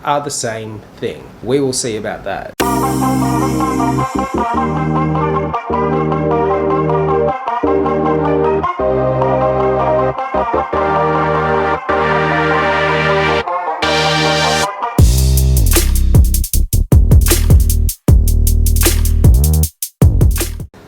are the same thing. We will see about that.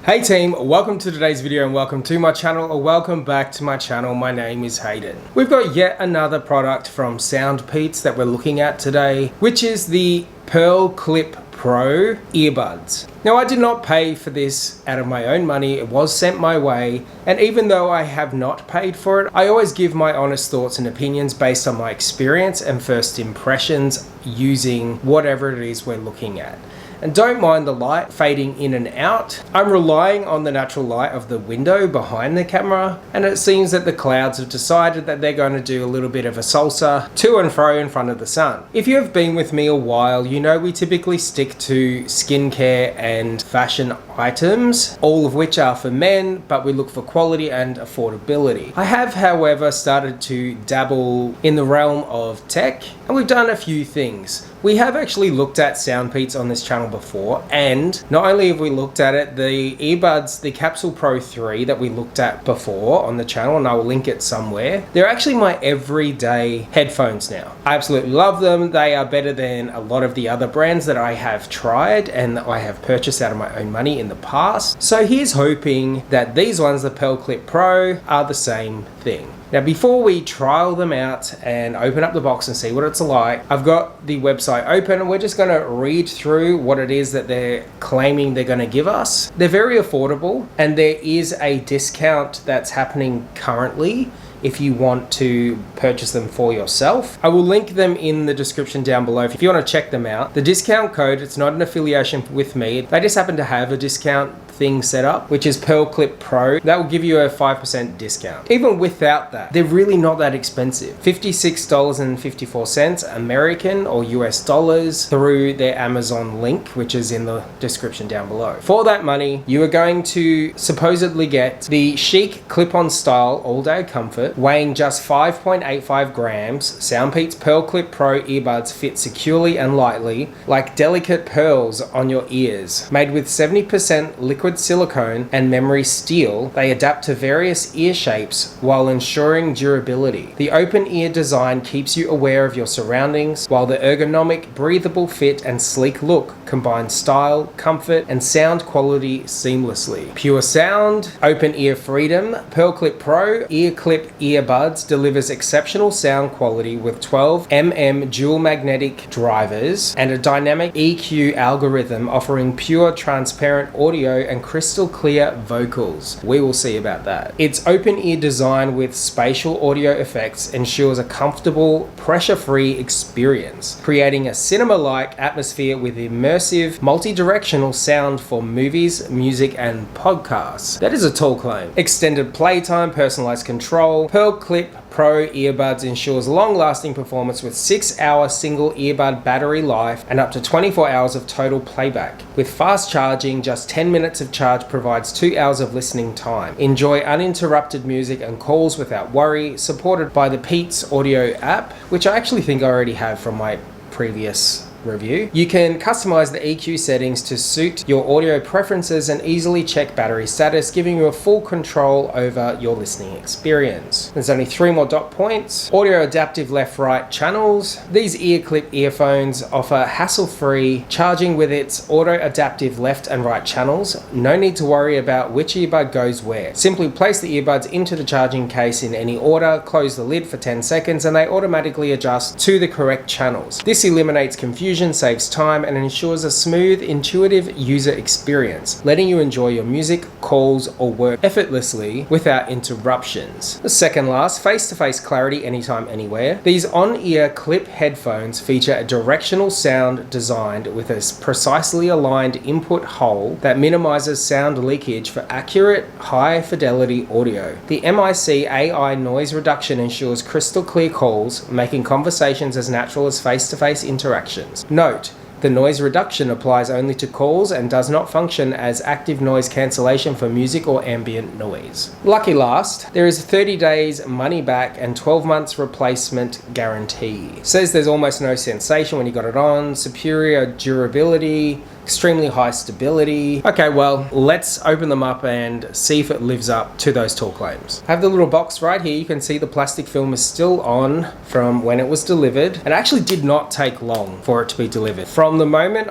Hey team, welcome to today's video and welcome to my channel, or welcome back to my channel. My name is Hayden. We've got yet another product from Soundpeats that we're looking at today, which is the Pearl Clip Pro earbuds. Now, I did not pay for this out of my own money. It was sent my way, and even though I have not paid for it, I always give my honest thoughts and opinions based on my experience and first impressions using whatever it is we're looking at. And don't mind the light fading in and out. I'm relying on the natural light of the window behind the camera, and it seems that the clouds have decided that they're going to do a little bit of a salsa to and fro in front of the sun. If you have been with me a while, you know we typically stick to skincare and fashion items, all of which are for men, but we look for quality and affordability. I have, however, started to dabble in the realm of tech, and we've done a few things. We have actually looked at Soundpeats on this channel before, and not only have we looked at it, the earbuds, the Capsule Pro 3 that we looked at before on the channel, and I will link it somewhere, they're actually my everyday headphones now. I absolutely love them. They are better than a lot of the other brands that I have tried and that I have purchased out of my own money in the past. So here's hoping that these ones, the Pearl Clip Pro, are the same thing. Now, before we trial them out and open up the box and see what it's like, I've got the website open and we're just going to read through what it is that they're claiming they're going to give us. They're very affordable, and there is a discount that's happening currently if you want to purchase them for yourself. I will link them in the description down below if you want to check them out. The discount code, it's not an affiliation with me. They just happen to have a discount thing set up, which is Pearl Clip Pro. That will give you a 5% discount. Even without that, they're really not that expensive. $56.54 American or US dollars through their Amazon link, which is in the description down below. For that money, you are going to supposedly get the chic clip-on style all-day comfort, weighing just 5.85 grams. Soundpeats Pearl Clip Pro earbuds fit securely and lightly like delicate pearls on your ears. Made with 70% liquid silicone and memory steel, they adapt to various ear shapes while ensuring durability. The OpenEar design keeps you aware of your surroundings, while the ergonomic, breathable fit and sleek look combine style, comfort, and sound quality seamlessly. Pure sound, OpenEar freedom. Pearl Clip Pro Ear Clip earbuds delivers exceptional sound quality with 12mm dual magnetic drivers and a dynamic EQ algorithm offering pure transparent audio and crystal clear vocals. We will see about that. Its OpenEar design with spatial audio effects ensures a comfortable, pressure-free experience, creating a cinema-like atmosphere with immersive, multi-directional sound for movies, music, and podcasts. That is a tall claim. Extended playtime, personalized control. Pearl Clip Pro earbuds ensures long-lasting performance with 6-hour single earbud battery life and up to 24 hours of total playback. With fast charging, just 10 minutes of charge provides 2 hours of listening time. Enjoy uninterrupted music and calls without worry, supported by the Peats Audio app, which I actually think I already have from my previous review. You can customize the EQ settings to suit your audio preferences and easily check battery status, giving you a full control over your listening experience. There's only 3 more dot points. Audio adaptive left-right channels. These ear clip earphones offer hassle-free charging with its auto adaptive left and right channels. No need to worry about which earbud goes where. Simply place the earbuds into the charging case in any order, close the lid for 10 seconds, and they automatically adjust to the correct channels. This eliminates confusion, saves time, and ensures a smooth, intuitive user experience, letting you enjoy your music, calls, or work effortlessly without interruptions. The second last, face-to-face clarity anytime, anywhere. These on-ear clip headphones feature a directional sound designed with a precisely aligned input hole that minimizes sound leakage for accurate, high-fidelity audio. The MIC AI noise reduction ensures crystal clear calls, making conversations as natural as face-to-face interactions. Note, The noise reduction applies only to calls and does not function as active noise cancellation for music or ambient noise. Lucky last, there is 30 days money back and 12 months replacement guarantee. Says there's almost no sensation when you got it on, superior durability, extremely high stability. Okay, well, let's open them up and see if it lives up to those tall claims. I have the little box right here. You can see the plastic film is still on from when it was delivered. It actually did not take long for it to be delivered. From the moment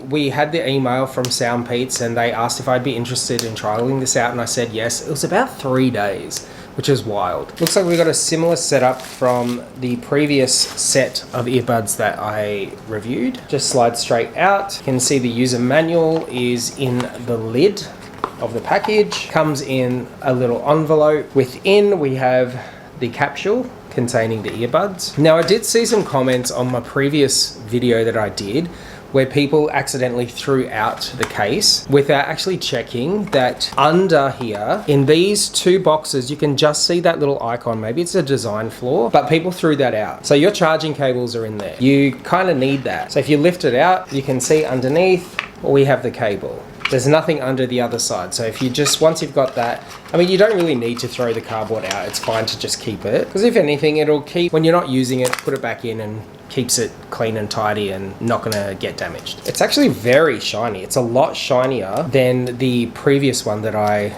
we had the email from Soundpeats and they asked if I'd be interested in trialing this out, and I said yes, it was about 3 days. Which is wild. Looks like we got a similar setup from the previous set of earbuds that I reviewed. Just slide straight out. You can see the user manual is in the lid of the package. Comes in a little envelope. Within we have the capsule containing the earbuds. Now I did see some comments on my previous video that I did where people accidentally threw out the case without actually checking that under here in these two boxes you can just see that little icon. Maybe it's a design flaw, but people threw that out. So your charging cables are in there. You kind of need that. So if you lift it out, you can see underneath we have the cable. There's nothing under the other side. So if you just, once you've got that, I mean, you don't really need to throw the cardboard out. It's fine to just keep it. Because if anything, it'll keep, when you're not using it, put it back in and keeps it clean and tidy and not gonna get damaged. It's actually very shiny. It's a lot shinier than the previous one that I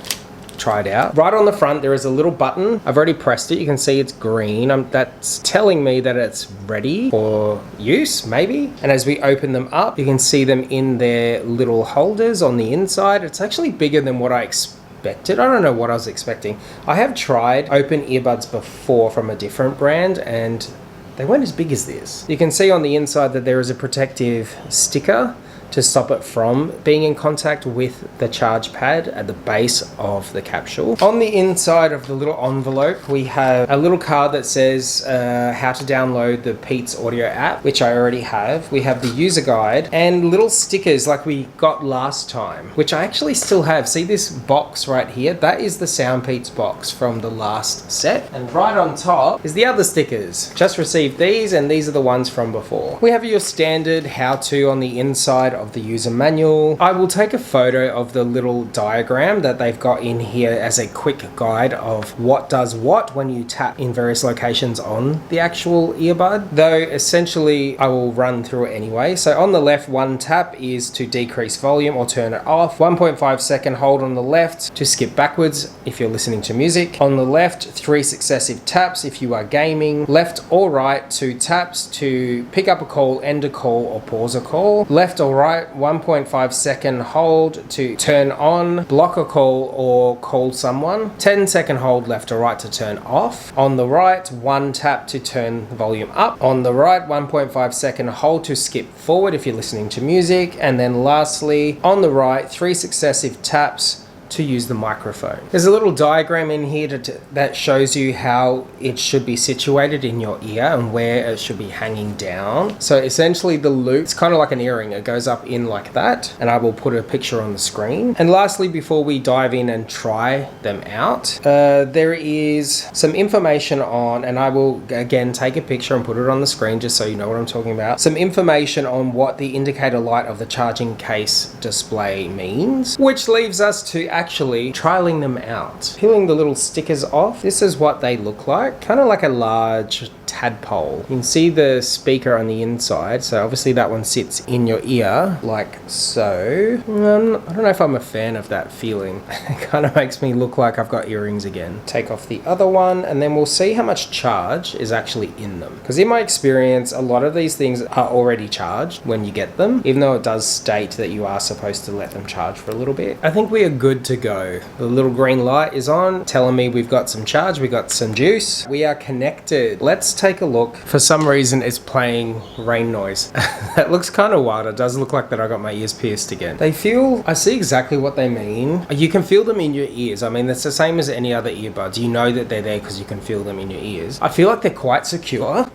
tried out. Right on the front there is a little button. I've already pressed it. You can see it's green. That's telling me that it's ready for use, maybe. And as we open them up, you can see them in their little holders on the inside. It's actually bigger than what I expected. I don't know what I was expecting. I have tried open earbuds before from a different brand and they weren't as big as this. You can see on the inside that there is a protective sticker to stop it from being in contact with the charge pad at the base of the capsule. On the inside of the little envelope, we have a little card that says how to download the Peats audio app, which I already have. We have the user guide and little stickers like we got last time, which I actually still have. See this box right here? That is the Soundpeats box from the last set. And right on top is the other stickers. Just received these and these are the ones from before. We have your standard how-to on the inside of the user manual. I will take a photo of the little diagram that they've got in here as a quick guide of what does what when you tap in various locations on the actual earbud, though essentially I will run through it anyway. So on the left, one tap is to decrease volume or turn it off. 1.5 second hold on the left to skip backwards if you're listening to music. On the left, 3 successive taps if you are gaming. Left or right, 2 taps to pick up a call, end a call or pause a call. Left or right, 1.5 second hold to turn on, block a call or call someone. 10 second hold left or right to turn off. On the right, 1 tap to turn the volume up. On the right, 1.5 second hold to skip forward if you're listening to music. And then lastly, on the right, 3 successive taps to use the microphone. There's a little diagram in here that shows you how it should be situated in your ear and where it should be hanging down. So essentially the loop, it's kind of like an earring. It goes up in like that, and I will put a picture on the screen. And lastly, before we dive in and try them out, there is some information on, and I will again take a picture and put it on the screen just so you know what I'm talking about. Some information on what the indicator light of the charging case display means, which leaves us to actually trialing them out. Peeling the little stickers off, this is what they look like. Kind of like a large tadpole. You can see the speaker on the inside, so obviously that one sits in your ear like so. I don't know if I'm a fan of that feeling. It kind of makes me look like I've got earrings again. Take off the other one and then we'll see how much charge is actually in them. Because in my experience, a lot of these things are already charged when you get them, even though it does state that you are supposed to let them charge for a little bit. I think we are good to go. The little green light is on, telling me we've got some charge, we've got some juice. We are connected. Let's take a look. For some reason it's playing rain noise. That looks kind of wild. It does look like that I got my ears pierced again. They feel, I see exactly what they mean. You can feel them in your ears. I mean, it's the same as any other earbuds. You know that they're there because you can feel them in your ears. I feel like they're quite secure.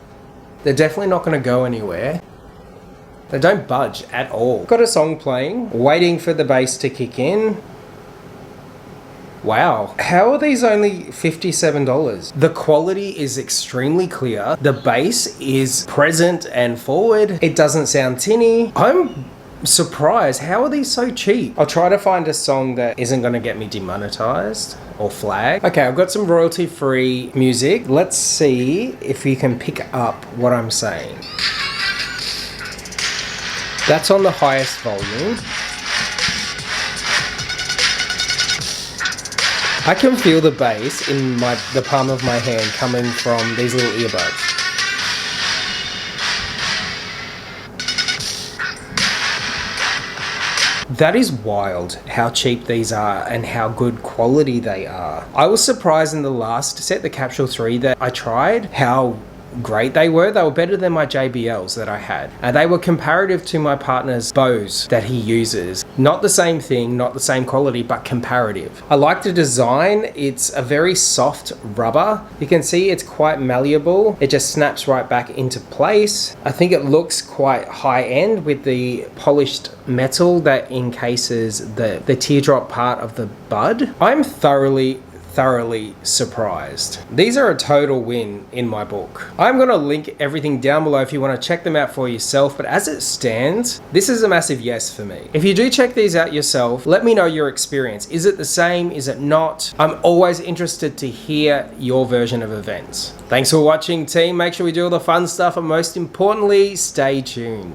They're definitely not going to go anywhere. They don't budge at all. Got a song playing, waiting for the bass to kick in. Wow. How are these only $57? The quality is extremely clear. The bass is present and forward. It doesn't sound tinny. I'm surprised. How are these so cheap? I'll try to find a song that isn't going to get me demonetized or flagged. Okay, I've got some royalty-free music. Let's see if you can pick up what I'm saying. That's on the highest volume. I can feel the bass in the palm of my hand coming from these little earbuds. That is wild how cheap these are and how good quality they are. I was surprised in the last set, the Capsule 3 that I tried, how great they were. They were better than my JBLs that I had. And they were comparative to my partner's Bose that he uses. Not the same thing, not the same quality, but comparative. I like the design. It's a very soft rubber. You can see it's quite malleable. It just snaps right back into place. I think it looks quite high end with the polished metal that encases the teardrop part of the bud. I'm thoroughly surprised. These are a total win in my book. I'm going to link everything down below if you want to check them out for yourself, but as it stands, this is a massive yes for me. If you do check these out yourself, let me know your experience. Is it the same? Is it not? I'm always interested to hear your version of events. Thanks for watching, team. Make sure we do all the fun stuff, and most importantly, stay tuned.